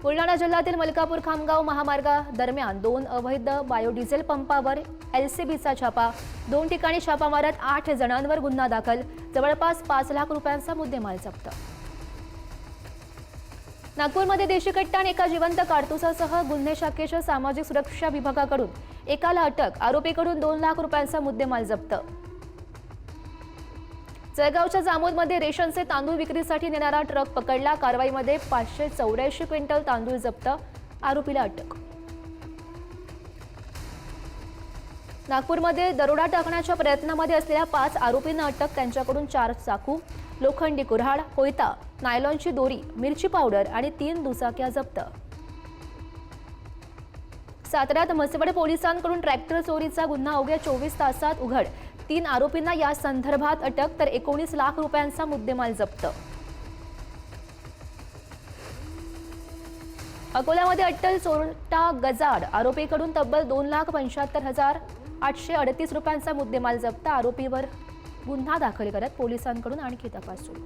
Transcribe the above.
बुलढाणा जिल्ह्यातील मलकापूर खामगाव महामार्गादरम्यान 2 अवैध बायोडिझेल पंपावर एलसीबीचा छापा। 2 ठिकाणी छापा मारत 8 जणांवर गुन्हा दाखल। जवळपास 5 लाख रुपयांचा मुद्देमाल जप्त। नागपूरमध्ये देशी कट्टा आणि एका जिवंत कारतुसासह गुन्हे शाखेच्या सामाजिक सुरक्षा विभागाकडून एकाला अटक। आरोपीकडून 2 लाख रुपयांचा मुद्देमाल जप्त। जळगावच्या जामोदमध्ये रेशनचे तांदूळ विक्रीसाठी नेणारा ट्रक पकडला। कारवाईमध्ये 584 क्विंटल तांदूळ जप्त। आरोपीला अटक। नागपूरमध्ये दरोडा टाकण्याच्या प्रयत्नामध्ये असलेल्या 5 आरोपींना अटक। त्यांच्याकडून 4 चाकू, लोखंडी कुऱ्हाड, कोयता, नायलॉनची दोरी, मिरची पावडर आणि 3 दुचाक्या जप्त। साताऱ्यात म्हसवड पोलिसांकडून ट्रॅक्टर चोरीचा गुन्हा अवघ्या 24 तासात उघड। 3 आरोपींना या संदर्भात अटक, तर 19 लाख रुपयांचा मुद्देमाल जप्त। अकोल्यामध्ये अट्टल चोरटा गजाड आरोपीकडून तब्बल 2,75,838 रुपयांचा मुद्देमाल जप्त। आरोपीवर गुन्हा दाखल करत पोलिसांकडून आणखी तपास सुरू।